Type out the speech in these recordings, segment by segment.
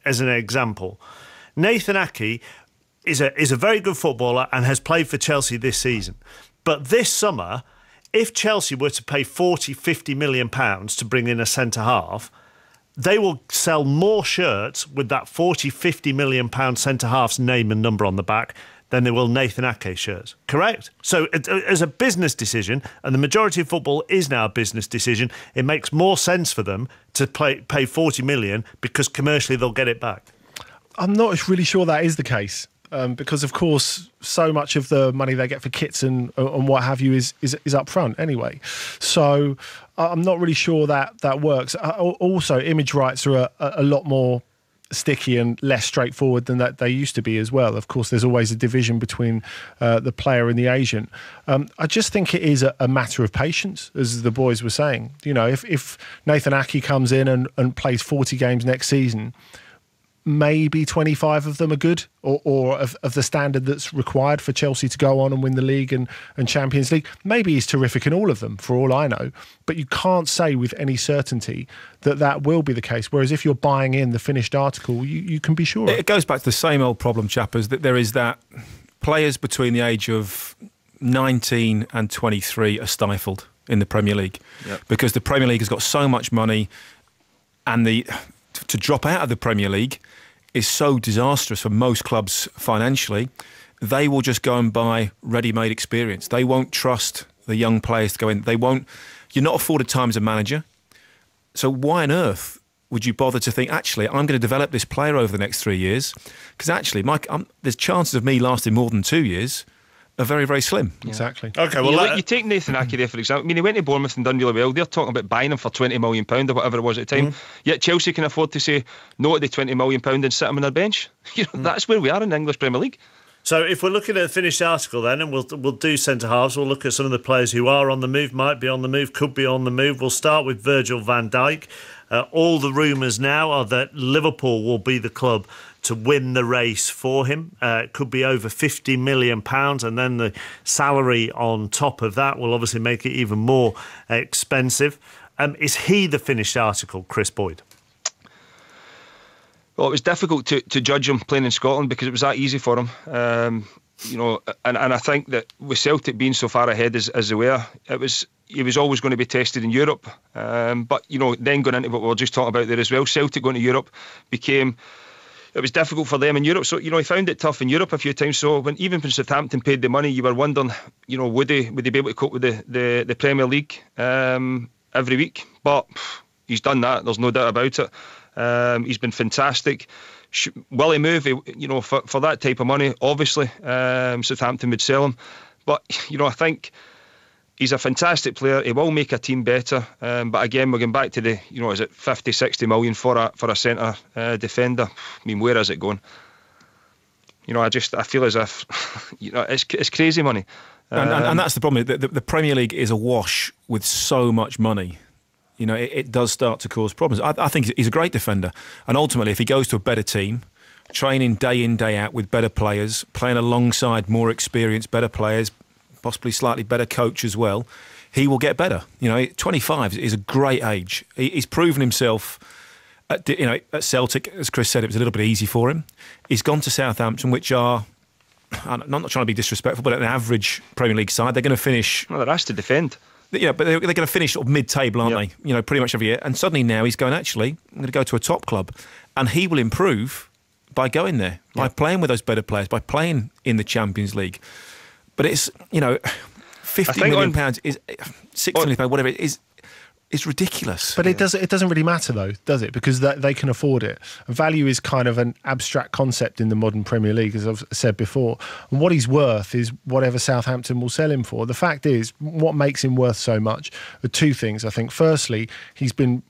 as an example. Nathan Ake is a very good footballer and has played for Chelsea this season. But this summer, if Chelsea were to pay 40-50 million pounds to bring in a centre-half, they will sell more shirts with that 40-50 million pound centre-half's name and number on the back than they will Nathan Ake shirts. Correct? So as a business decision, and the majority of football is now a business decision, it makes more sense for them to pay 40 million because commercially they'll get it back. I'm not really sure that is the case. Because, of course, so much of the money they get for kits and what have you is up front anyway. So I'm not really sure that works. Also, image rights are a lot more sticky and less straightforward than that they used to be as well. Of course, there's always a division between the player and the agent. I just think it is a matter of patience, as the boys were saying. You know, if Nathan Ake comes in and plays 40 games next season, maybe 25 of them are good or of the standard that's required for Chelsea to go on and win the league and Champions League. Maybe he's terrific in all of them, for all I know. But you can't say with any certainty that will be the case. Whereas if you're buying in the finished article, you can be sure. It goes back to the same old problem, Chappers, that there is that players between the age of 19 and 23 are stifled in the Premier League. Yep. Because the Premier League has got so much money, and to drop out of the Premier League is so disastrous for most clubs financially. They will just go and buy ready-made experience. They won't trust the young players to go in. You're not afforded time as a manager. So why on earth would you bother to think, actually, I'm going to develop this player over the next 3 years? Because actually, there's chances of me lasting more than 2 years are very, very slim. Yeah. Exactly. Okay, well, you take Nathan Ake there, for example. I mean, he went to Bournemouth and done really well. They're talking about buying him for £20 million or whatever it was at the time. Yet Chelsea can afford to say no to the £20 million and sit him on their bench. That's where we are in the English Premier League. So if we're looking at the finished article then, and we'll do centre-halves, we'll look at some of the players who are on the move, might be on the move, could be on the move. We'll start with Virgil van Dijk. All the rumours now are that Liverpool will be the club to win the race for him. It could be over £50 million, and then the salary on top of that will obviously make it even more expensive. Is he the finished article, Kris Boyd? Well, it was difficult to judge him playing in Scotland because it was that easy for him. And I think that with Celtic being so far ahead as they were, he was always going to be tested in Europe. But then going into what we were just talking about there as well, Celtic going to Europe it was difficult for them in Europe. So, he found it tough in Europe a few times. So even when Southampton paid the money, you were wondering, would they be able to cope with the Premier League every week? But he's done that. There's no doubt about it. He's been fantastic. Will he move? For that type of money, obviously, Southampton would sell him. But, I think he's a fantastic player. He will make a team better. But again, we're going back to the, is it 50, 60 million for a centre defender? I mean, where is it going? I feel as if, it's crazy money. And that's the problem. The Premier League is awash with so much money. It does start to cause problems. I think he's a great defender. And ultimately, if he goes to a better team, training day in, day out with better players, playing alongside more experienced, better players, possibly slightly better coach as well, he will get better. 25 is a great age. He's proven himself at Celtic. As Kris said, it was a little bit easy for him. He's gone to Southampton, which are, I'm not trying to be disrespectful, but an average Premier League side. They're going to finish... Well, they're asked to defend. Yeah, but they're going to finish sort of mid-table, aren't they? Pretty much every year. And suddenly now he's going, actually, I'm going to go to a top club. And he will improve by going there, by playing with those better players, by playing in the Champions League. But it's, £50 million is £60 million, whatever it is. It's ridiculous. But it doesn't really matter though, does it? Because they can afford it. Value is kind of an abstract concept in the modern Premier League, as I've said before. And what he's worth is whatever Southampton will sell him for. The fact is, what makes him worth so much are two things, I think. Firstly, he's been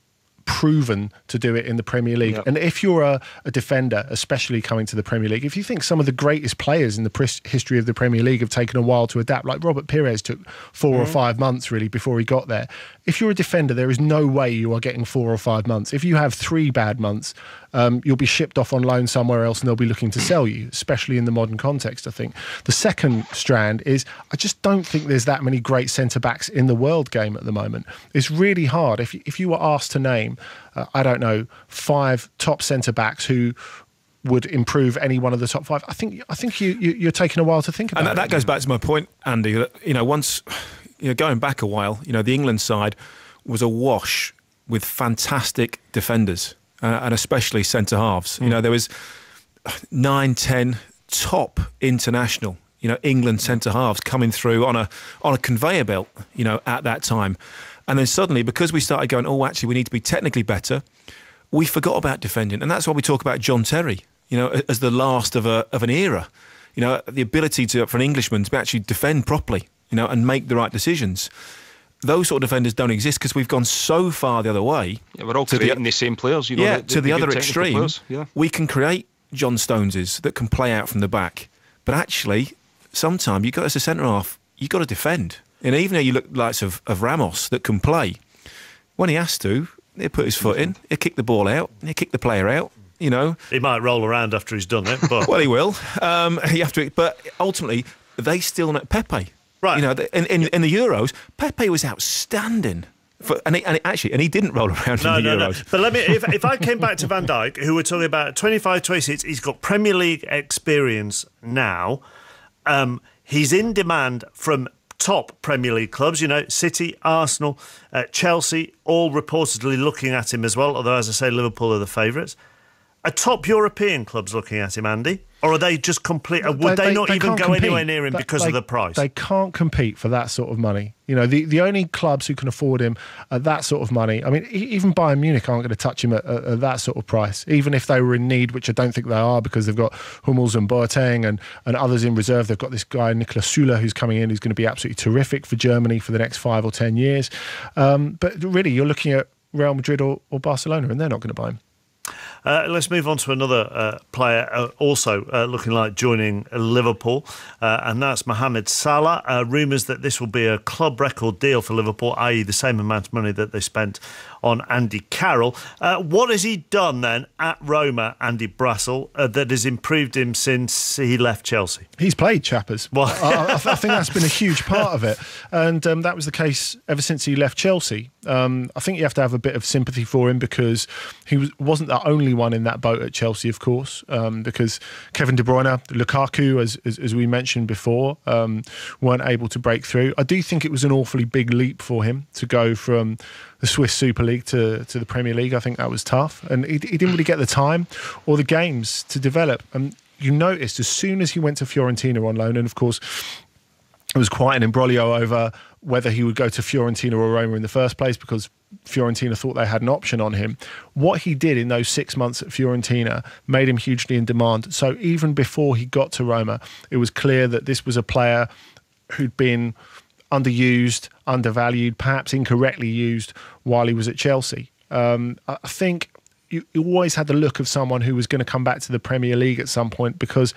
proven to do it in the Premier League. Yep. And if you're a defender, especially coming to the Premier League, if you think some of the greatest players in the history of the Premier League have taken a while to adapt, like Robert Pires took 4 or 5 months really before he got there. If you're a defender, there is no way you are getting 4 or 5 months. If you have 3 bad months, you'll be shipped off on loan somewhere else and they'll be looking to sell you, especially in the modern context, I think. The second strand is I just don't think there's that many great centre-backs in the world game at the moment. It's really hard. If you were asked to name, I don't know, 5 top centre-backs who would improve any one of the top 5, I think you're taking a while to think about it. And that goes back to my point, Andy, that, once, going back a while, the England side was awash with fantastic defenders, and especially centre-halves. There was 9, 10 top international, England centre-halves coming through on a conveyor belt, at that time. And then suddenly, because we started going, actually, we need to be technically better, we forgot about defending. And that's why we talk about John Terry, as the last of an era. The ability for an Englishman to actually defend properly, and make the right decisions. Those sort of defenders don't exist because we've gone so far the other way. Yeah, we're all creating the same players. To the other extreme, we can create John Stoneses that can play out from the back. But actually, sometimes as a centre-half, you've got to defend. And even though you look like of Ramos that can play, when he has to, he'll put his foot in, he'll kick the ball out, he'll kick the player out. He might roll around after he's done it. But well, he will. But ultimately, they still know Pepe. Right. In the Euros, Pepe was outstanding. And he didn't roll around in the Euros. No. But if I came back to Van Dijk, who we're talking about 25, 26, he's got Premier League experience now. He's in demand from top Premier League clubs, City, Arsenal, Chelsea, all reportedly looking at him as well, although, as I say, Liverpool are the favourites. Are top European clubs looking at him, Andy? Or are they just complete? Would they not even go anywhere near him because of the price? They can't compete for that sort of money. The only clubs who can afford him at that sort of money, I mean, even Bayern Munich aren't going to touch him at that sort of price, even if they were in need, which I don't think they are, because they've got Hummels and Boateng and others in reserve. They've got this guy, Niklas Süle, who's coming in, who's going to be absolutely terrific for Germany for the next 5 or 10 years. But really, you're looking at Real Madrid or Barcelona, and they're not going to buy him. Let's move on to another player also looking like joining Liverpool, and that's Mohamed Salah. Rumours that this will be a club record deal for Liverpool, i.e. the same amount of money that they spent on Andy Carroll. What has he done then at Roma, Andy Brassell, that has improved him since he left Chelsea? He's played, chappers. Well, I think that's been a huge part of it, and that was the case ever since he left Chelsea. I think you have to have a bit of sympathy for him because he wasn't the only one in that boat at Chelsea, of course, because Kevin De Bruyne, Lukaku, as we mentioned before, weren't able to break through. I do think it was an awfully big leap for him to go from the Swiss Super League to the Premier League. I think that was tough, and he didn't really get the time or the games to develop. And you noticed as soon as he went to Fiorentina on loan, and of course it was quite an imbroglio over whether he would go to Fiorentina or Roma in the first place, because Fiorentina thought they had an option on him. What he did in those 6 months at Fiorentina made him hugely in demand. So even before he got to Roma, it was clear that this was a player who'd been underused, undervalued, perhaps incorrectly used while he was at Chelsea. I think you always had the look of someone who was going to come back to the Premier League at some point, because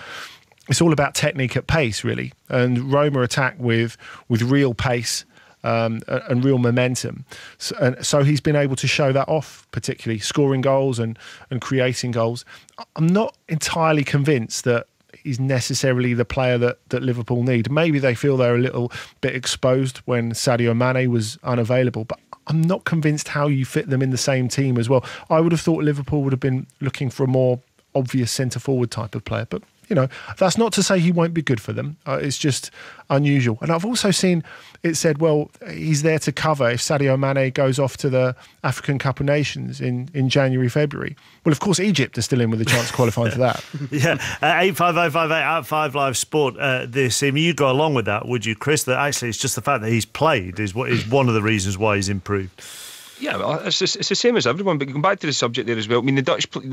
it's all about technique at pace, really. And Roma attack with real pace and real momentum. So he's been able to show that off, particularly scoring goals and creating goals. I'm not entirely convinced that he's necessarily the player that Liverpool need. Maybe they feel they're a little bit exposed when Sadio Mane was unavailable, but I'm not convinced how you fit them in the same team as well. I would have thought Liverpool would have been looking for a more obvious centre-forward type of player, but that's not to say he won't be good for them. It's just unusual. And I've also seen it said, well, he's there to cover if Sadio Mane goes off to the African Cup of Nations in January, February. Well, of course, Egypt is still in with a chance of qualifying for that. Yeah, 85058 at 5 Live Sport this season. You go along with that, would you, Chris? That actually it's just the fact that he's played is one of the reasons why he's improved. Yeah, well, it's the same as everyone. But going back to the subject there as well, I mean, the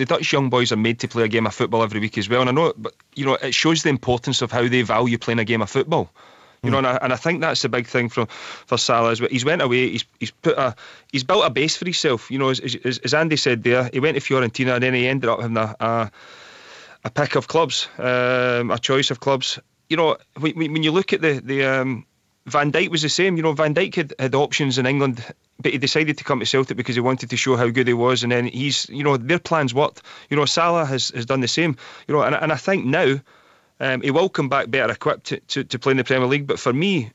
Dutch young boys are made to play a game of football every week as well. And I know, but it shows the importance of how they value playing a game of football. And I think that's the big thing for Salah as well. He's went away. He's built a base for himself. As Andy said there, he went to Fiorentina and then he ended up having a pick of clubs, a choice of clubs. When you look at the Van Dijk was the same. Van Dijk had options in England, but he decided to come to Celtic because he wanted to show how good he was, and then their plans worked. Salah has done the same. And I think now he will come back better equipped to play in the Premier League. But for me,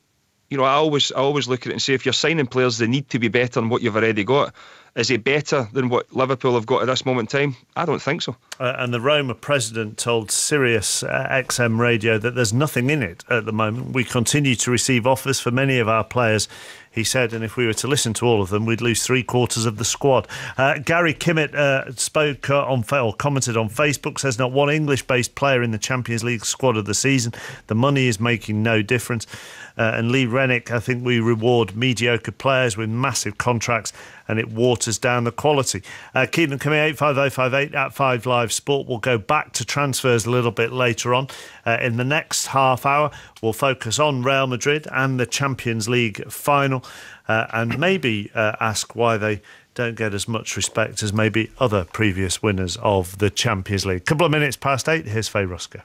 I always look at it and say, if you're signing players, they need to be better than what you've already got. Is he better than what Liverpool have got at this moment in time? I don't think so. And the Roma president told Sirius XM Radio that there's nothing in it at the moment. We continue to receive offers for many of our players, he said, and if we were to listen to all of them, we'd lose 3/4 of the squad. Gary Kimmett spoke or commented on Facebook, says not one English-based player in the Champions League squad of the season. The money is making no difference. And Lee Rennick, I think we reward mediocre players with massive contracts and it waters down the quality. Keep them coming, 85058 at 5 Live Sport. We'll go back to transfers a little bit later on. In the next half hour, we'll focus on Real Madrid and the Champions League final and maybe ask why they don't get as much respect as maybe other previous winners of the Champions League. Couple of minutes past 8, here's Faye Rusker.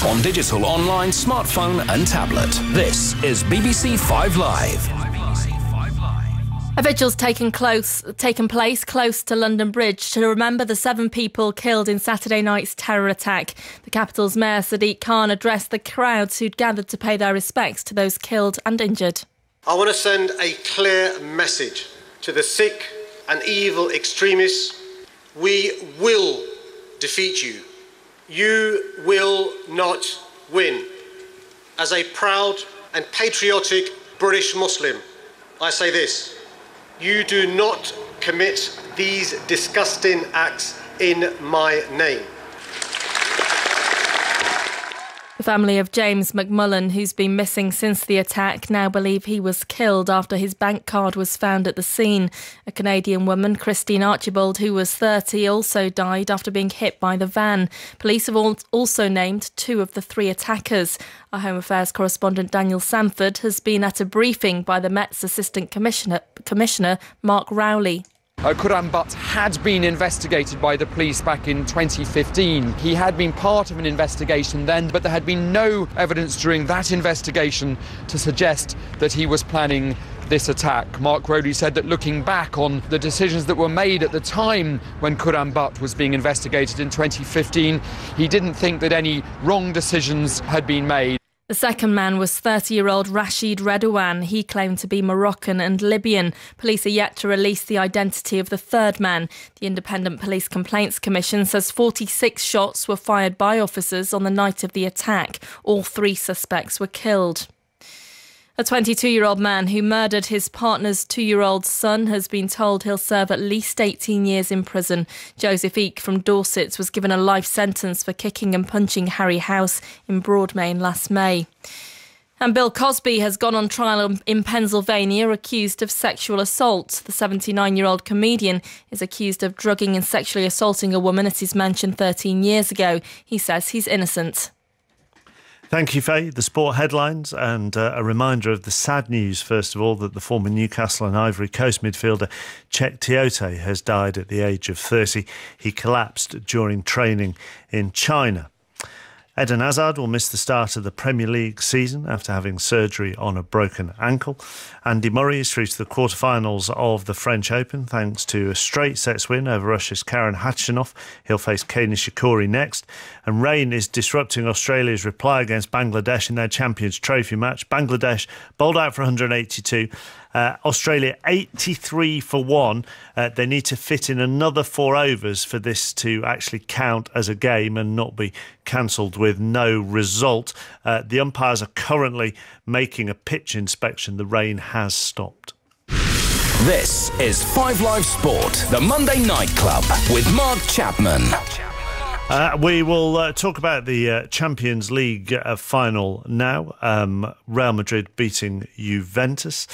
On digital, online, smartphone and tablet, this is BBC 5 Live. A vigil's taken place close to London Bridge to remember the 7 people killed in Saturday night's terror attack. The capital's Mayor Sadiq Khan addressed the crowds who'd gathered to pay their respects to those killed and injured. I want to send a clear message to the sick and evil extremists. We will defeat you. You will not win. As a proud and patriotic British Muslim, I say this: you do not commit these disgusting acts in my name. The family of James McMullen, who's been missing since the attack, now believe he was killed after his bank card was found at the scene. A Canadian woman, Christine Archibald, who was 30, also died after being hit by the van. Police have also named 2 of the 3 attackers. Our Home Affairs correspondent Daniel Sanford has been at a briefing by the Met's Assistant Commissioner Mark Rowley. Quram Butt had been investigated by the police back in 2015. He had been part of an investigation then, but there had been no evidence during that investigation to suggest that he was planning this attack. Mark Rowley said that looking back on the decisions that were made at the time when Quram Butt was being investigated in 2015, he didn't think that any wrong decisions had been made. The second man was 30-year-old Rashid Redouane. He claimed to be Moroccan and Libyan. Police are yet to release the identity of the third man. The Independent Police Complaints Commission says 46 shots were fired by officers on the night of the attack. All 3 suspects were killed. A 22-year-old man who murdered his partner's 2-year-old son has been told he'll serve at least 18 years in prison. Joseph Eek from Dorset was given a life sentence for kicking and punching Harry House in Broadmayne last May. And Bill Cosby has gone on trial in Pennsylvania accused of sexual assault. The 79-year-old comedian is accused of drugging and sexually assaulting a woman at his mansion 13 years ago. He says he's innocent. Thank you, Faye. The sport headlines and a reminder of the sad news, first of all, that the former Newcastle and Ivory Coast midfielder Cheick Tiote has died at the age of 30. He collapsed during training in China. Eden Hazard will miss the start of the Premier League season after having surgery on a broken ankle. Andy Murray is through to the quarterfinals of the French Open thanks to a straight sets win over Russia's Karen Khachanov. He'll face Kei Nishikori next. And rain is disrupting Australia's reply against Bangladesh in their Champions Trophy match. Bangladesh bowled out for 182. Australia 83 for 1. They need to fit in another 4 overs for this to actually count as a game and not be cancelled with no result. The umpires are currently making a pitch inspection. The rain has stopped. This is 5 Live Sport, the Monday Night Club with Mark Chapman. We will talk about the Champions League final now. Real Madrid beating Juventus.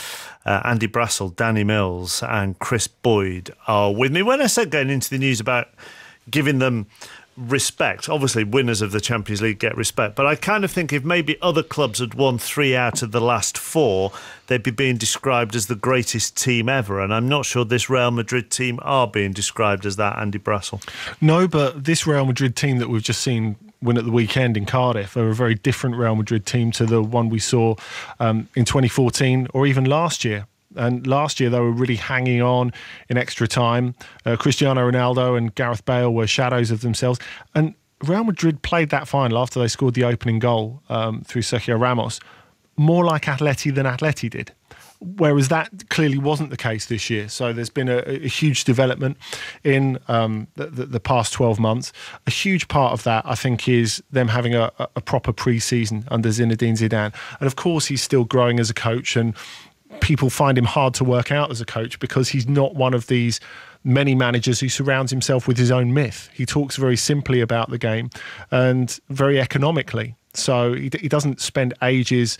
Andy Brassell, Danny Mills and Kris Boyd are with me. When I said going into the news about giving them respect, obviously winners of the Champions League get respect, but I kind of think if maybe other clubs had won 3 out of the last 4, they'd be being described as the greatest team ever, and I'm not sure this Real Madrid team are being described as that, Andy Brassell. No, but this Real Madrid team that we've just seen win at the weekend in Cardiff are a very different Real Madrid team to the one we saw in 2014 or even last year. And last year they were really hanging on in extra time. Cristiano Ronaldo and Gareth Bale were shadows of themselves. And Real Madrid played that final after they scored the opening goal through Sergio Ramos, more like Atleti than Atleti did. Whereas that clearly wasn't the case this year. So there's been a huge development in the past 12 months. A huge part of that, I think, is them having a proper pre-season under Zinedine Zidane. And of course, he's still growing as a coach, and people find him hard to work out as a coach because he's not one of these many managers who surrounds himself with his own myth. He talks very simply about the game and very economically. So he doesn't spend ages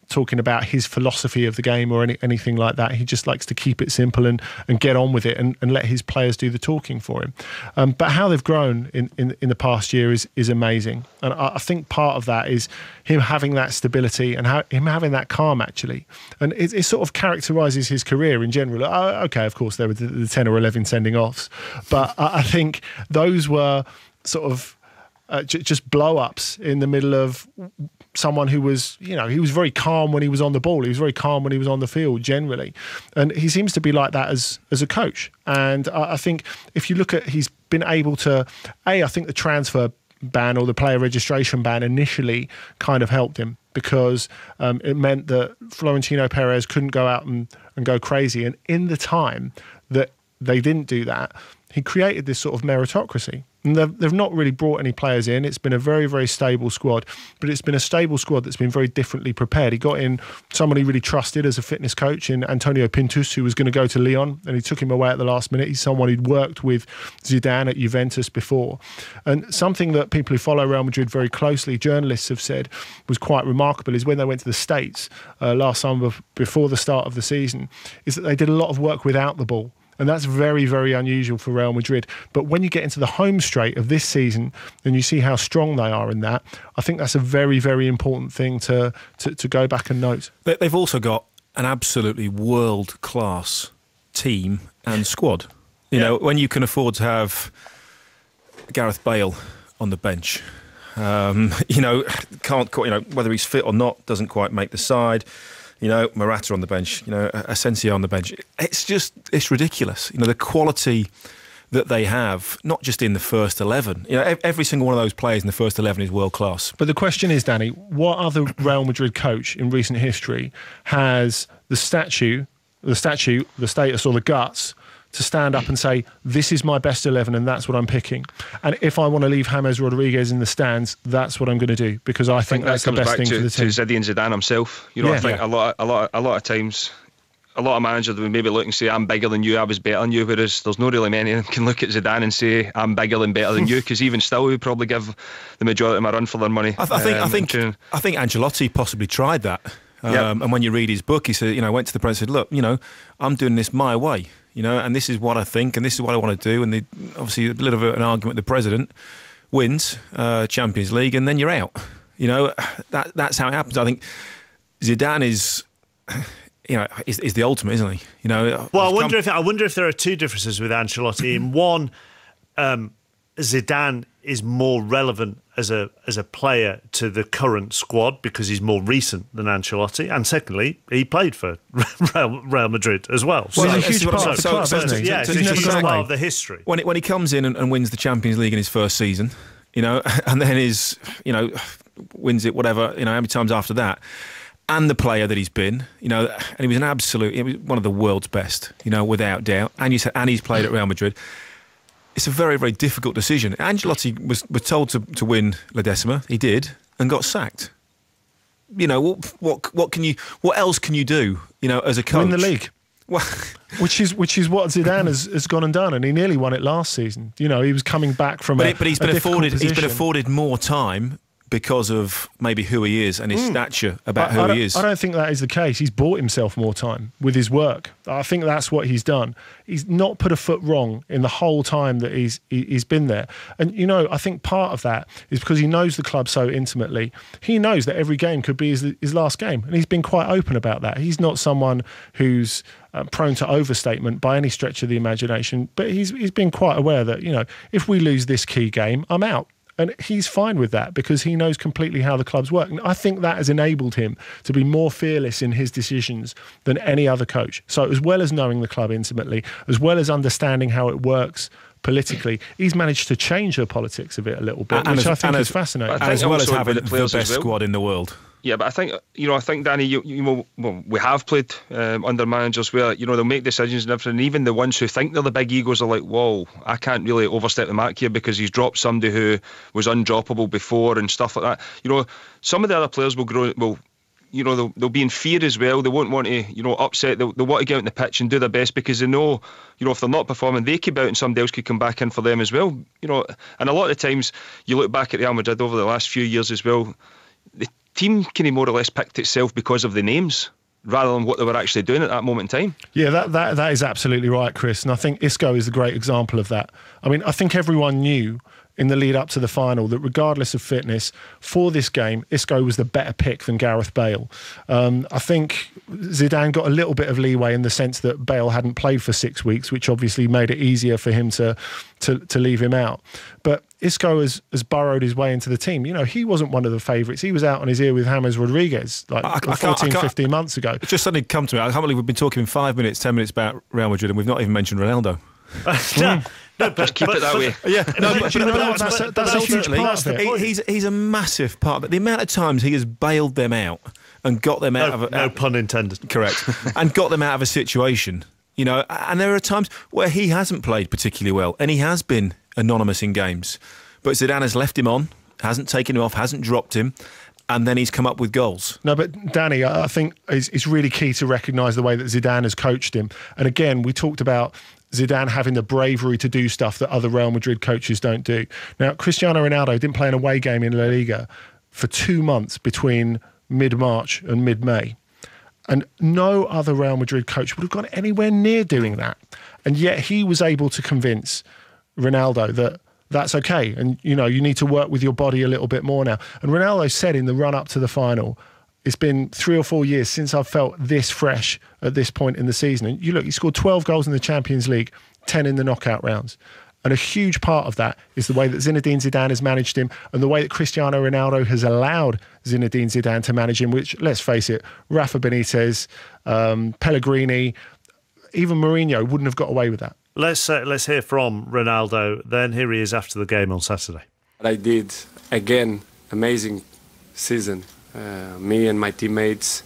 talking about his philosophy of the game or anything like that. He just likes to keep it simple and get on with it and let his players do the talking for him. But how they've grown in the past year is amazing. And I think part of that is him having that stability and him having that calm, actually. And it sort of characterises his career in general. Okay, of course, there were the 10 or 11 sending offs. But I think those were sort of just blow-ups in the middle of someone who was, he was very calm when he was on the ball. He was very calm when he was on the field, generally. And he seems to be like that as a coach. And I think if you look at, he's been able to, I think the transfer ban or the player registration ban initially kind of helped him because it meant that Florentino Perez couldn't go out and go crazy. And in the time that they didn't do that, he created this sort of meritocracy. And they've not really brought any players in. It's been a very, very stable squad, but it's been a stable squad that's been very differently prepared. He got in someone he really trusted as a fitness coach in Antonio Pintus, who was going to go to Lyon, and he took him away at the last minute. He's someone who'd worked with Zidane at Juventus before. And something that people who follow Real Madrid very closely, journalists have said, was quite remarkable is when they went to the States last summer before the start of the season, is that they did a lot of work without the ball. And that's very, very unusual for Real Madrid. But when you get into the home straight of this season and you see how strong they are in that, I think that's a very, very important thing to go back and note. They've also got an absolutely world-class team and squad. You know, when you can afford to have Gareth Bale on the bench, whether he's fit or not doesn't quite make the side. Morata on the bench, Asensio on the bench. It's ridiculous. The quality that they have, not just in the first 11. Every single one of those players in the first 11 is world class. But the question is, Danny, what other Real Madrid coach in recent history has the status or the guts to stand up and say, this is my best 11 and that's what I'm picking. And if I want to leave James Rodriguez in the stands, that's what I'm going to do because I think that's the best thing for the team. To Zinedine Zidane himself. I think a lot of times, a lot of managers would maybe look and say, I'm bigger than you, I was better than you, whereas there's not really many that can look at Zidane and say, I'm bigger and better than you, because even still, we would probably give the majority of them a run for their money. I think Ancelotti possibly tried that. And when you read his book, he said, went to the press and said, look, I'm doing this my way. And this is what I think, and this is what I want to do. And obviously, a little bit of an argument. The president wins Champions League, and then you're out. That's how it happens. I think Zidane is the ultimate, isn't he? Well, I wonder if there are two differences with Ancelotti. In one, Zidane is more relevant as a player to the current squad because he's more recent than Ancelotti, and secondly, he played for Real Madrid as well. Well, he's a huge part of the club, isn't he? Yeah, So he's a never huge gone part away. of the history. When he comes in and wins the Champions League in his first season, and then wins it how many times after that, and the player that he's been, and he was one of the world's best, without doubt, and he's played at Real Madrid. It's a very, very difficult decision. Ancelotti was told to win La Decima. He did, and got sacked. What else can you do? As a coach, Win the league. Which is what Zidane has gone and done, and he nearly won it last season. He was coming back from but he's been afforded position. He's been afforded more time because of maybe who he is and his stature about who he is. I don't think that is the case. He's bought himself more time with his work. I think that's what he's done. He's not put a foot wrong in the whole time that he's been there. And, I think part of that is because he knows the club so intimately. He knows that every game could be his last game. And he's been quite open about that. He's not someone who's prone to overstatement by any stretch of the imagination. But he's been quite aware that, if we lose this key game, I'm out. And he's fine with that because he knows completely how the clubs work. And I think that has enabled him to be more fearless in his decisions than any other coach. So as well as knowing the club intimately, as well as understanding how it works politically, he's managed to change the politics of it a little bit, which I think is fascinating. As well as having the best squad in the world. Yeah, but I think, Danny, we have played under managers where, they'll make decisions and everything. And even the ones who think they're the big egos are like, whoa, I can't really overstep the mark here because he's dropped somebody who was undroppable before and stuff like that. Some of the other players will grow, they'll be in fear as well. They won't want to, upset. They'll want to get out on the pitch and do their best because they know, if they're not performing, they could be out and somebody else could come back in for them as well. And a lot of the times you look back at Real Madrid over the last few years as well, the team kind of more or less picked itself because of the names rather than what they were actually doing at that moment in time. Yeah, that is absolutely right, Chris. And I think Isco is a great example of that. I mean, I think everyone knew in the lead up to the final that regardless of fitness, for this game, Isco was the better pick than Gareth Bale. I think Zidane got a little bit of leeway in the sense that Bale hadn't played for 6 weeks, which obviously made it easier for him to leave him out. But Isco has burrowed his way into the team. He wasn't one of the favourites. He was out on his ear with James Rodriguez 15 months ago. It just suddenly come to me. I can't believe we've been talking 5 minutes, 10 minutes about Real Madrid and we've not even mentioned Ronaldo. No, but keep it that way. Yeah, that's a huge part of it. He's a massive part of it. The amount of times he has bailed them out and got them out of a... No pun intended. Correct. And got them out of a situation, and there are times where he hasn't played particularly well and he has been anonymous in games. But Zidane has left him on, hasn't taken him off, hasn't dropped him, and then he's come up with goals. No, but Danny, I think it's really key to recognise the way that Zidane has coached him. And again, we talked about Zidane having the bravery to do stuff that other Real Madrid coaches don't do. Now, Cristiano Ronaldo didn't play an away game in La Liga for 2 months between mid-March and mid-May. And no other Real Madrid coach would have gone anywhere near doing that. And yet he was able to convince Ronaldo that that's okay. And, you need to work with your body a little bit more now. And Ronaldo said in the run-up to the final, it's been 3 or 4 years since I've felt this fresh at this point in the season. And he scored 12 goals in the Champions League, 10 in the knockout rounds. And a huge part of that is the way that Zinedine Zidane has managed him and the way that Cristiano Ronaldo has allowed Zinedine Zidane to manage him, which, let's face it, Rafa Benitez, Pellegrini, even Mourinho wouldn't have got away with that. Let's hear from Ronaldo then. Here he is after the game on Saturday. I did, again, amazing season. Me and my teammates,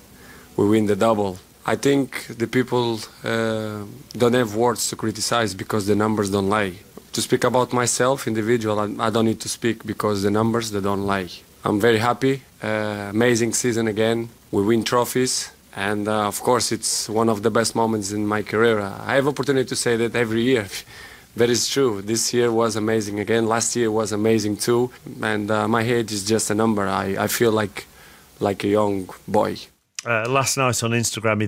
we win the double. I think the people don't have words to criticize because the numbers don't lie. To speak about myself, individual, I don't need to speak because the numbers, they don't lie. I'm very happy. Amazing season again. We win trophies. And of course, it's one of the best moments in my career. I have opportunity to say that every year. That is true. This year was amazing again. Last year was amazing too. And my age is just a number. I feel like a young boy. Last night on Instagram,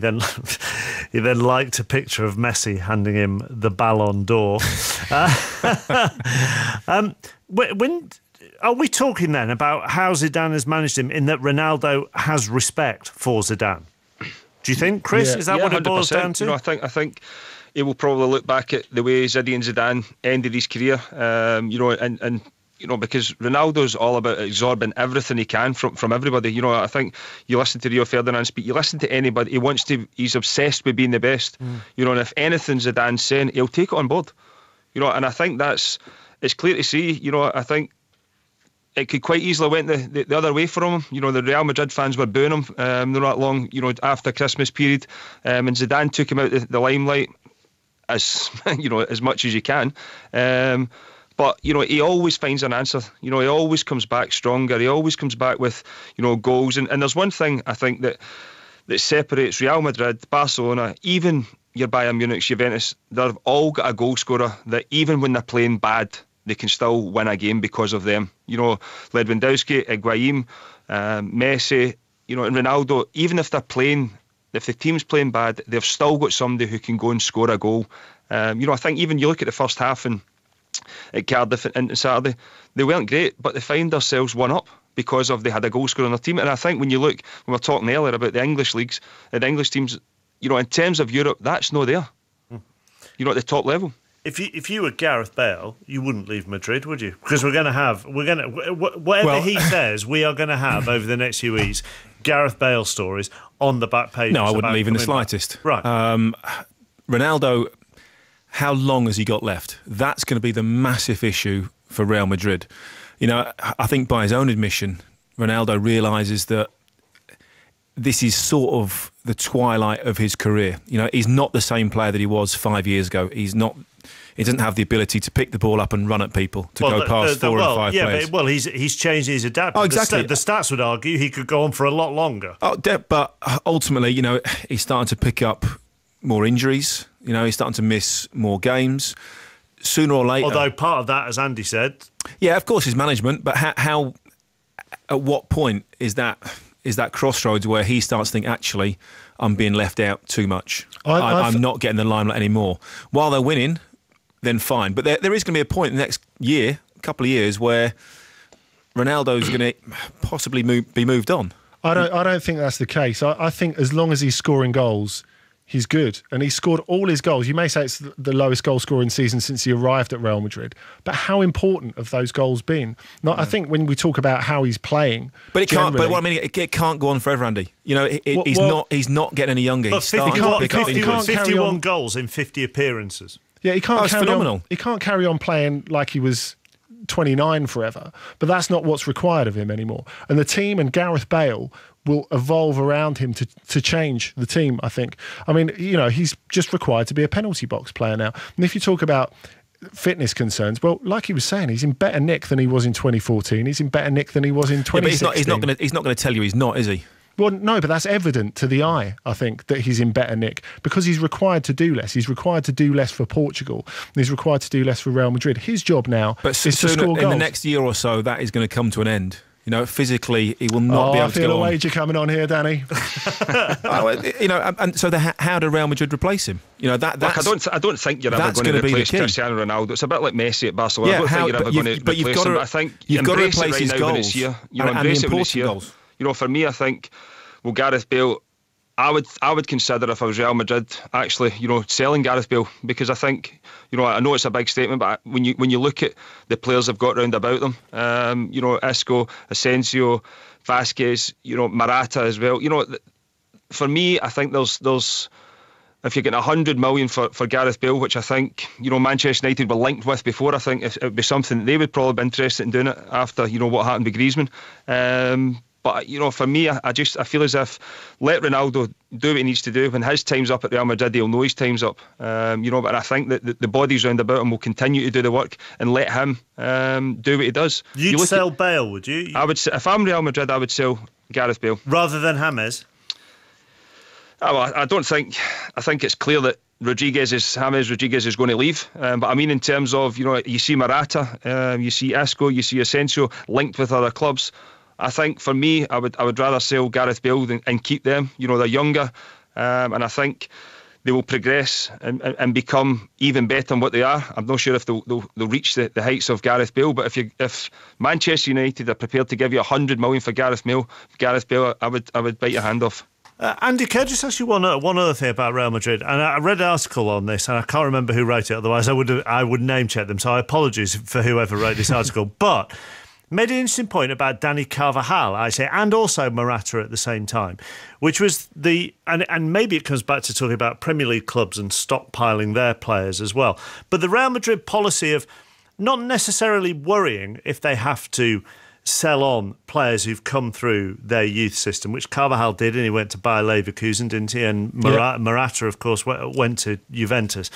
he then liked a picture of Messi handing him the Ballon d'Or. When are we talking then about how Zidane has managed him in that Ronaldo has respect for Zidane? Do you think, Chris? Yeah. Is that what it boils down to? I think he will probably look back at the way Zinedine Zidane ended his career, because Ronaldo's all about absorbing everything he can from everybody. I think you listen to Rio Ferdinand speak, you listen to anybody, he's obsessed with being the best. And if anything Zidane's saying, he'll take it on board. And I think it's clear to see, I think it could quite easily went the other way for him. The Real Madrid fans were booing him not long, after Christmas period. And Zidane took him out the limelight as much as you can. But, he always finds an answer. He always comes back stronger. He always comes back with, goals. And there's one thing, I think, that separates Real Madrid, Barcelona, even your Bayern Munich, Juventus. They've all got a goal scorer that even when they're playing bad, they can still win a game because of them. Lewandowski, Higuaín, Messi, and Ronaldo, even if the team's playing bad, they've still got somebody who can go and score a goal. I think even you look at the first half and at Cardiff and Saturday, they weren't great, but they find themselves one up because they had a goal scorer on their team. And I think when we were talking earlier about the English leagues, the English teams, in terms of Europe, that's not there. At the top level. If you were Gareth Bale, you wouldn't leave Madrid, would you? Because whatever he says, we are going to have over the next few weeks Gareth Bale stories on the back page. No, I wouldn't leave in the slightest. Right. Ronaldo, how long has he got left? That's going to be the massive issue for Real Madrid. You know, I think by his own admission, Ronaldo realises that this is sort of the twilight of his career. You know, he's not the same player that he was 5 years ago. He doesn't have the ability to pick the ball up and run at people to go past four and five players. But, he's changed his adaptation. Oh, exactly. The stats would argue he could go on for a lot longer. But ultimately, you know, he's starting to pick up more injuries. You know, he's starting to miss more games. Sooner or later... Although part of that, as Andy said... Yeah, of course, is management. But how at what point is that crossroads where he starts to think, actually, I'm being left out too much. I'm not getting the limelight anymore. While they're winning, then fine. But there is going to be a point in the next year, a couple of years, where Ronaldo's going to possibly be moved on. I don't think that's the case. I think as long as he's scoring goals, he's good. And he scored all his goals. You may say it's the lowest goal scoring season since he arrived at Real Madrid. But how important have those goals been? I think when we talk about how he's playing... But it can't. But what I mean, it can't go on forever, Andy. You know, he's not getting any younger. But 51 goals in 50 appearances. Yeah, he can't carry phenomenal. on. He can't carry on playing like he was 29 forever. But that's not what's required of him anymore. And the team and Gareth Bale will evolve around him to change the team, I think. I mean, you know, he's just required to be a penalty box player now. And if you talk about fitness concerns, well, like he was saying, he's in better nick than he was in 2014. He's in better nick than he was in 2016. But he's not going to tell you he's not, is he? Well, no, but that's evident to the eye, I think, that he's in better nick because he's required to do less. He's required to do less for Portugal. And he's required to do less for Real Madrid. His job now is to score goals. In the next year or so, that is going to come to an end. You know, physically, he will not be able to go on. I feel a wager coming on here, Danny. You know, and so how do Real Madrid replace him? You know, that's... Look, I don't think you're ever going to replace Cristiano Ronaldo. It's a bit like Messi at Barcelona. I don't think you're ever going to replace him. But I think you've got to replace his goals. Embrace it when it's here. Goals. You know, for me, I think, well, Gareth Bale, I would consider, if I was Real Madrid, actually, you know, selling Gareth Bale, because I think, you know, I know it's a big statement, but when you look at the players they've got round about them, you know, Isco, Asensio, Vasquez, you know, Morata as well. You know, for me, I think there's if you're getting 100 million for Gareth Bale, which I think, you know, Manchester United were linked with before, I think it would be something they would probably be interested in doing it after, you know, what happened with Griezmann. But, you know, for me, I feel as if let Ronaldo do what he needs to do. When his time's up at Real Madrid, he'll know his time's up. You know, but I think that the bodies round about him will continue to do the work and let him do what he does. You'd sell Bale, would you? I would. If I'm Real Madrid, I would sell Gareth Bale. Rather than James? I don't think... I think it's clear that James Rodriguez is going to leave. But I mean, in terms of, you know, you see Morata, you see Isco, you see Asensio linked with other clubs. I think for me, I would rather sell Gareth Bale and keep them. You know, they're younger, and I think they will progress and become even better than what they are. I'm not sure if they'll reach the heights of Gareth Bale, but if Manchester United are prepared to give you 100 million for Gareth Bale, I would bite your hand off. Andy, can I just ask you one other thing about Real Madrid? And I read an article on this, and I can't remember who wrote it. Otherwise, I would name check them. So I apologise for whoever wrote this article, but made an interesting point about Dani Carvajal, I say, and also Morata at the same time, which was and maybe it comes back to talking about Premier League clubs and stockpiling their players as well. But the Real Madrid policy of not necessarily worrying if they have to sell on players who've come through their youth system, which Carvajal did, and he went to Bayer Leverkusen, didn't he? And Morata, of course, went to Juventus.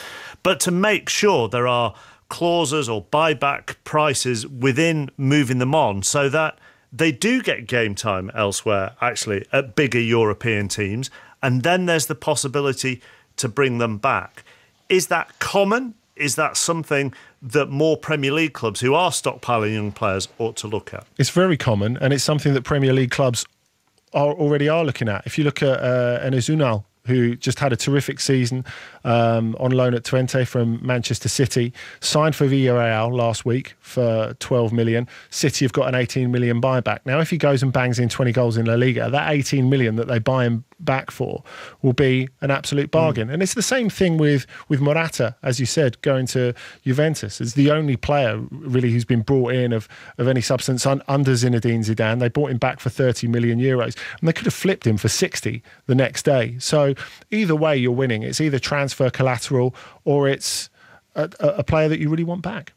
But to make sure there are clauses or buyback prices within moving them on so that they do get game time elsewhere, actually, at bigger European teams, and then there's the possibility to bring them back. Is that common? Is that something that more Premier League clubs who are stockpiling young players ought to look at? It's very common, and it's something that Premier League clubs already are looking at. If you look at Enes Unal who just had a terrific season on loan at Twente from Manchester City, signed for Villarreal last week for 12 million. City have got an 18 million buyback. Now, if he goes and bangs in 20 goals in La Liga, that 18 million that they buy him back for will be an absolute bargain. And it's the same thing with Morata, as you said, going to Juventus. It's the only player really who's been brought in of any substance under Zinedine Zidane. They bought him back for 30 million euros and they could have flipped him for 60 the next day. So either way, you're winning. It's either transfer collateral or it's a player that you really want back.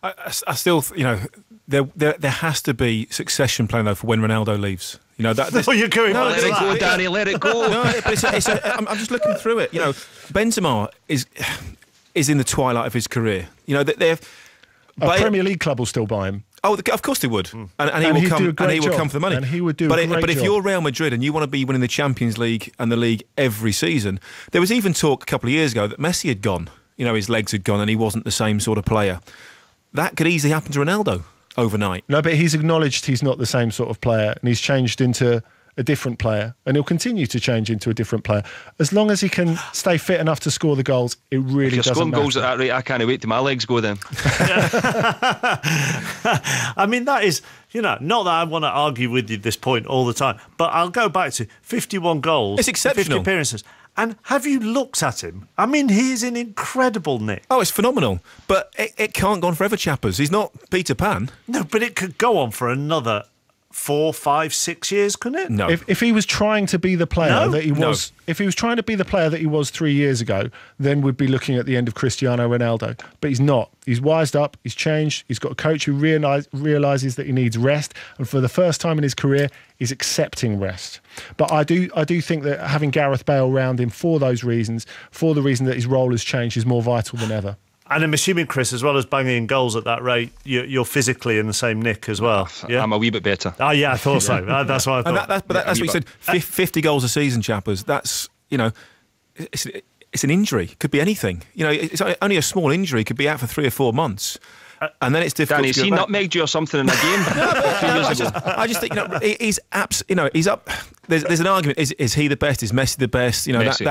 I still, there has to be succession plan though for when Ronaldo leaves. You're going. No, let it go, Danny. Let it go. No, but I'm just looking through it. Benzema is in the twilight of his career. A Premier League club will still buy him. Oh, of course they would, and he will come. And he will come for the money. And he would do. But a great if job. you're Real Madrid and you want to be winning the Champions League and the league every season, there was even talk a couple of years ago that Messi had gone. His legs had gone and he wasn't the same sort of player. That could easily happen to Ronaldo overnight. No, but he's acknowledged he's not the same sort of player and he's changed into a different player and he'll continue to change into a different player. As long as he can stay fit enough to score the goals, it really doesn't matter. If you're scoring goals at that rate, I can't wait till my legs go then. I mean, that is, not that I want to argue with you this point all the time, but I'll go back to 51 goals. It's exceptional. 50 appearances. And have you looked at him? I mean, he's in incredible nick. Oh, it's phenomenal. But it can't go on forever, chappers. He's not Peter Pan. No, but it could go on for another 4, 5, 6 years, couldn't it? No. If he was trying to be the player that he was, if he was trying to be the player that he was 3 years ago, then we'd be looking at the end of Cristiano Ronaldo. But he's not. He's wised up. He's changed. He's got a coach who realises that he needs rest, and for the first time in his career, he's accepting rest. But I do think that having Gareth Bale around him for those reasons, for the reason that his role has changed, is more vital than ever. And I'm assuming, Chris, as well as banging in goals at that rate, you're physically in the same nick as well. Yeah? I'm a wee bit better. Oh, yeah, I thought so. That's what I thought. That's what you said. 50 goals a season, chappers. That's, it's an injury. Could be anything. It's only a small injury. Could be out for 3 or 4 months. And then it's difficult. Danny, has he nutmegged you or something in a game a few years ago? I just think he's he's up. There's an argument. Is he the best? Is Messi the best? Messi.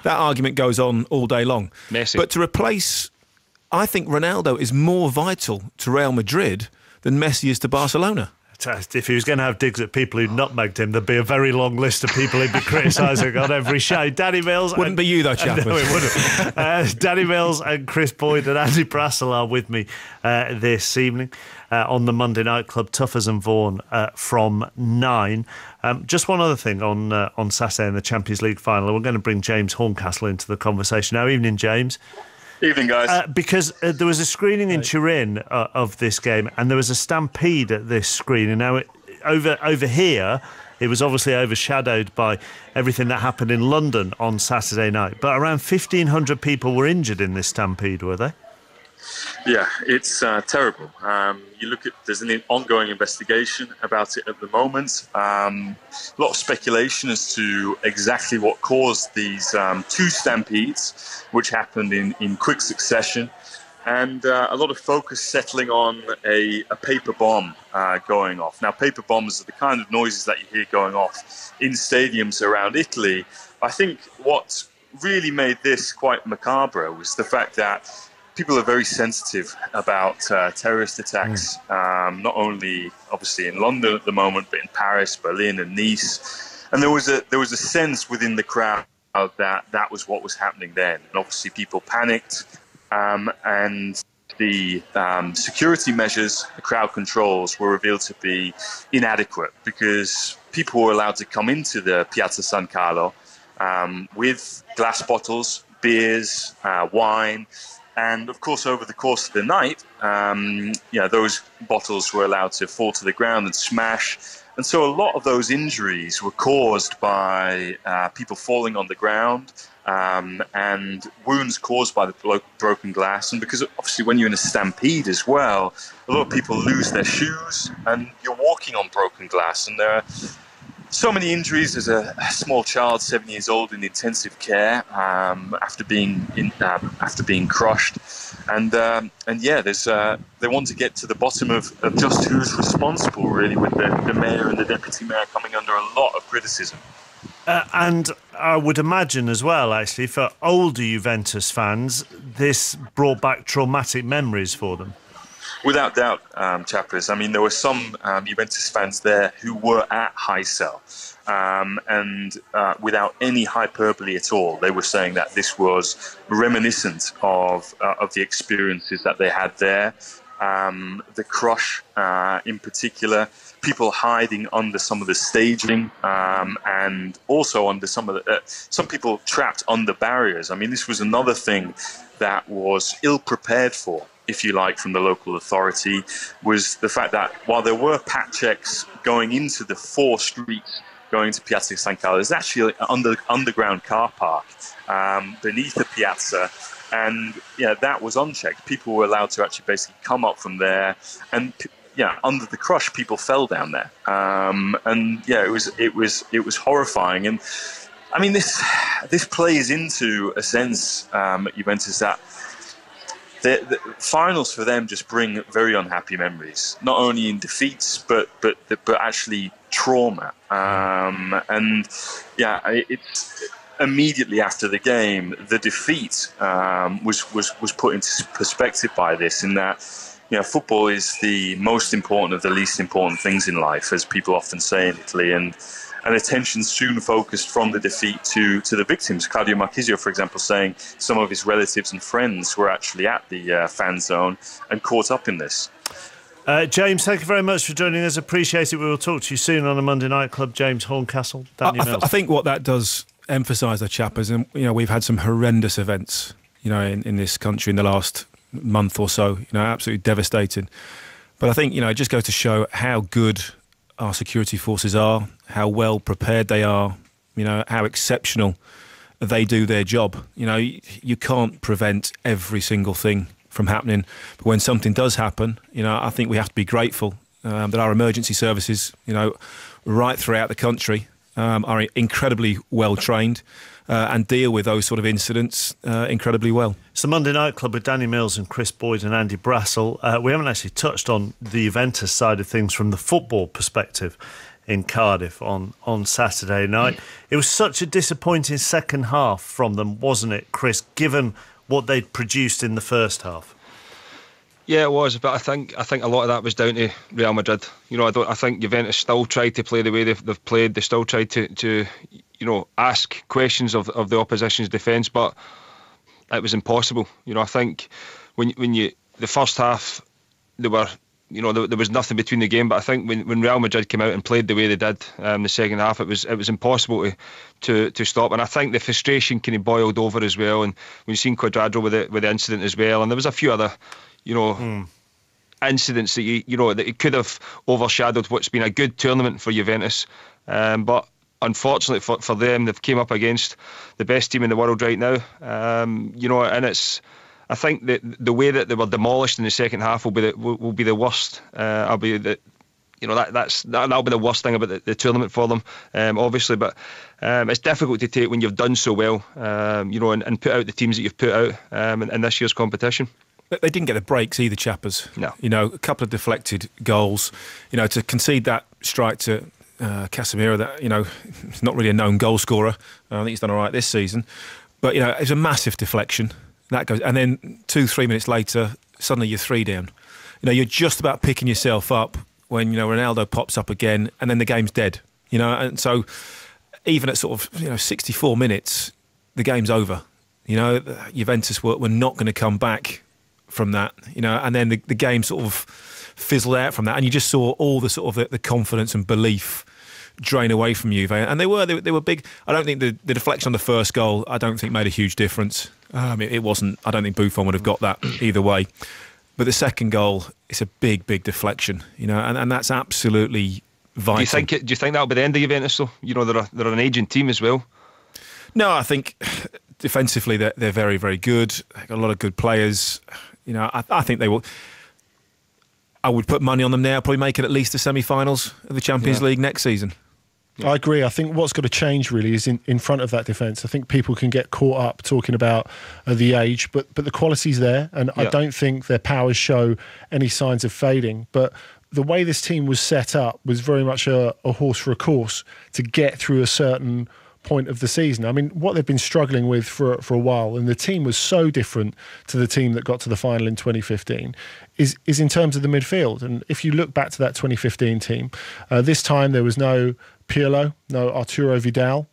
That argument goes on all day long. Messi. But to replace, I think Ronaldo is more vital to Real Madrid than Messi is to Barcelona. If he was going to have digs at people who nutmegged him, there'd be a very long list of people he'd be criticising on every show. Danny Mills. Wouldn't be you, though, Chapman. No, it wouldn't. Danny Mills and Chris Boyd and Andy Brassell are with me this evening on the Monday Night Club, Tuffers and Vaughan from 9. Just one other thing on Saturday in the Champions League final. We're going to bring James Horncastle into the conversation now. Evening, James. Evening, guys. Because there was a screening in Turin of this game, and there was a stampede at this screening. Now, over here, it was obviously overshadowed by everything that happened in London on Saturday night. But around 1,500 people were injured in this stampede, were they? Yeah, it's terrible. You look at, there's an ongoing investigation about it at the moment. A lot of speculation as to exactly what caused these 2 stampedes, which happened in quick succession. And a lot of focus settling on a paper bomb going off. Now, paper bombs are the kind of noises that you hear going off in stadiums around Italy. I think what really made this quite macabre was the fact that people are very sensitive about terrorist attacks, not only obviously in London at the moment, but in Paris, Berlin, and Nice. And there was a sense within the crowd that was what was happening then. And obviously, people panicked, and the security measures, the crowd controls, were revealed to be inadequate because people were allowed to come into the Piazza San Carlo with glass bottles, beers, wine. And of course, over the course of the night, those bottles were allowed to fall to the ground and smash. And so a lot of those injuries were caused by people falling on the ground and wounds caused by the broken glass. And because obviously when you're in a stampede as well, a lot of people lose their shoes and you're walking on broken glass. And there are so many injuries. There's a small child, 7 years old, in intensive care after being crushed, and they want to get to the bottom of just who's responsible, really, with the mayor and the deputy mayor coming under a lot of criticism. And I would imagine as well, actually, for older Juventus fans, this brought back traumatic memories for them. Without doubt, Chappers. I mean, there were some Juventus fans there who were at Heysel, and without any hyperbole at all, they were saying that this was reminiscent of the experiences that they had there. The crush, in particular, people hiding under some of the staging, and also under some people trapped under barriers. I mean, this was another thing that was ill prepared for, if you like, from the local authority, was the fact that while there were pat checks going into the 4 streets going to Piazza San Carlo, there's actually an underground car park beneath the piazza, and that was unchecked. People were allowed to actually basically come up from there, and under the crush, people fell down there, it was horrifying. And I mean, this plays into a sense at Juventus that the finals for them just bring very unhappy memories, not only in defeats but actually trauma. It's immediately after the game, the defeat was put into perspective by this, in that football is the most important of the least important things in life, as people often say in Italy, and attention soon focused from the defeat to the victims. Claudio Marchisio, for example, saying some of his relatives and friends were actually at the fan zone and caught up in this. James, thank you very much for joining us. Appreciate it. We will talk to you soon on a Monday Night Club. James Horncastle, Daniel Mills. I think what that does emphasise, the Chappers, and we've had some horrendous events, in this country in the last month or so, absolutely devastating. But I think, it just goes to show how good our security forces are, how well prepared they are, how exceptional they do their job. You can't prevent every single thing from happening, but when something does happen, I think we have to be grateful that our emergency services, right throughout the country, are incredibly well trained and deal with those sort of incidents incredibly well. It's the Monday Night Club with Danny Mills and Chris Boyd and Andy Brassell. We haven't actually touched on the Juventus side of things from the football perspective in Cardiff on Saturday night. It was such a disappointing second half from them, wasn't it, Chris, given what they'd produced in the first half? Yeah, it was, but I think a lot of that was down to Real Madrid. I think Juventus still tried to play the way they've played. They still tried to ask questions of the opposition's defence, but it was impossible. I think when the first half, there was nothing between the game. But I think when Real Madrid came out and played the way they did, the second half, it was impossible to stop. And I think the frustration kind of boiled over as well. And we've seen Cuadrado with the incident as well, and there was a few other incidents that that it could have overshadowed what's been a good tournament for Juventus, but unfortunately for them, they've came up against the best team in the world right now, and it's, I think that the way that they were demolished in the second half will be the worst. That'll be the worst thing about the tournament for them, obviously. But it's difficult to take when you've done so well, and put out the teams that you've put out in this year's competition. They didn't get the breaks either, Chappers. No. A couple of deflected goals. To concede that strike to Casemiro, that he's not really a known goal scorer. I think he's done all right this season, but it's a massive deflection that goes, and then 2-3 minutes later, suddenly you're 3 down. You're just about picking yourself up when Ronaldo pops up again, and then the game's dead. And so even at sort of 64 minutes, the game's over. Juventus were not going to come back from that, and then the game sort of fizzled out from that, and you just saw all the sort of the confidence and belief drain away from Juve, and they were big. I don't think the deflection on the first goal, I don't think made a huge difference. It wasn't. I don't think Buffon would have got that either way. But the second goal, it's a big deflection, and that's absolutely vital. Do you think that'll be the end of Juventus though? They're an aging team as well. No, I think defensively they're very, very good. They've got a lot of good players. I think they will. I would put money on them now, probably make it at least the semi-finals of the Champions League next season. Yeah. I agree. I think what's got to change really is in front of that defence. I think people can get caught up talking about the age, but the quality's there, and I don't think their powers show any signs of fading. But the way this team was set up was very much a horse for a course to get through a certain point of the season. I mean, what they've been struggling with for a while, and the team was so different to the team that got to the final in 2015, is in terms of the midfield. And if you look back to that 2015 team, this time there was no Pirlo, no Arturo Vidal,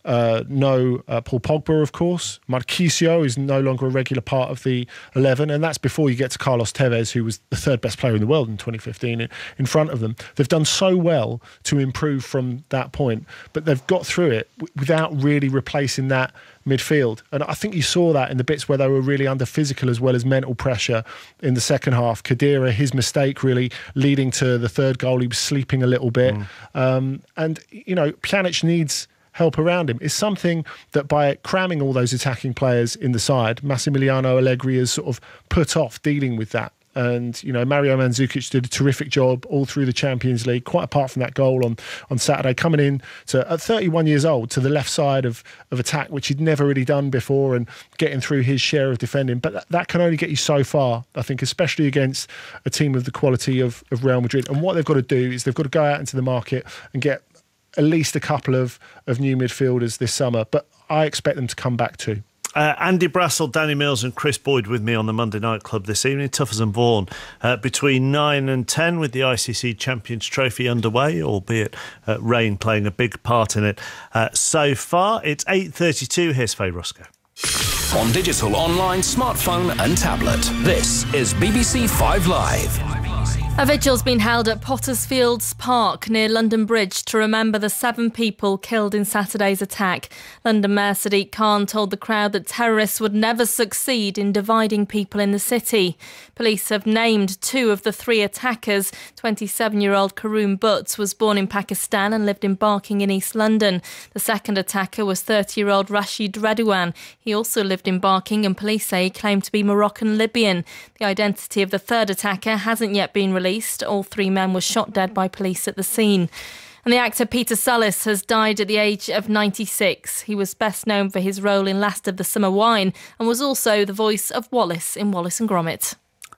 no Paul Pogba, of course. Marquisio is no longer a regular part of the 11, and that's before you get to Carlos Tevez, who was the third best player in the world in 2015, in front of them. They've done so well to improve from that point, but they've got through it without really replacing that midfield. And I think you saw that in the bits where they were really under physical as well as mental pressure in the second half. Khedira, his mistake really leading to the third goal. He was sleeping a little bit. And, you know, Pjanic needs help around him. Is something that by cramming all those attacking players in the side, Massimiliano Allegri has sort of put off dealing with that. And, you know, Mario Mandzukic did a terrific job all through the Champions League, quite apart from that goal on Saturday, coming in at 31 years old to the left side of attack, which he'd never really done before, and getting through his share of defending. But that can only get you so far, I think, especially against a team of the quality of Real Madrid. And what they've got to do is they've got to go out into the market and get at least a couple of new midfielders this summer, but I expect them to come back too. Andy Brassell, Danny Mills and Chris Boyd with me on the Monday Night Club this evening. Tuffers and Vaughan between 9 and 10 with the ICC Champions Trophy underway, albeit rain playing a big part in it so far. It's 8:32. Here's Faye Rusco. On digital, online, smartphone and tablet, this is BBC 5 Live. A vigil's been held at Pottersfields Park near London Bridge to remember the 7 people killed in Saturday's attack. London Mayor Sadiq Khan told the crowd that terrorists would never succeed in dividing people in the city. Police have named 2 of the 3 attackers. 27-year-old Karoon Butts was born in Pakistan and lived in Barking in East London. The second attacker was 30-year-old Rashid Redouane. He also lived in Barking, and police say he claimed to be Moroccan-Libyan. The identity of the third attacker hasn't yet been released. All 3 men were shot dead by police at the scene. And the actor Peter Sallis has died at the age of 96. He was best known for his role in Last of the Summer Wine and was also the voice of Wallace in Wallace and Gromit.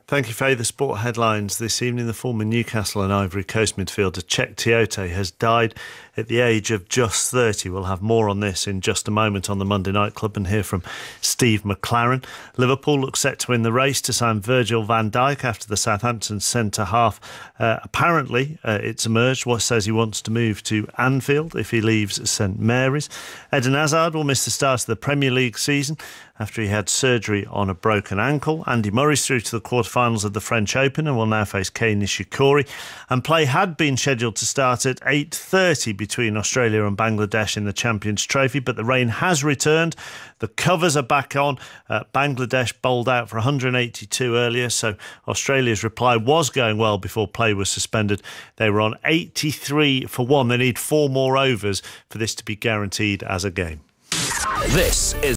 Thank you, Faye. The sport headlines this evening. The former Newcastle and Ivory Coast midfielder Cheick Tiote has died at the age of just 30. We'll have more on this in just a moment on the Monday Night Club and hear from Steve McLaren. Liverpool looks set to win the race to sign Virgil van Dijk after the Southampton centre-half. Apparently, it's emerged what says he wants to move to Anfield if he leaves St Mary's. Eden Hazard will miss the start of the Premier League season after he had surgery on a broken ankle. Andy Murray's through to the quarterfinals of the French Open and will now face Kei Nishikori. And play had been scheduled to start at 8:30 between Australia and Bangladesh in the Champions Trophy, but the rain has returned. The covers are back on. Bangladesh bowled out for 182 earlier, so Australia's reply was going well before play was suspended. They were on 83 for 1. They need 4 more overs for this to be guaranteed as a game. This is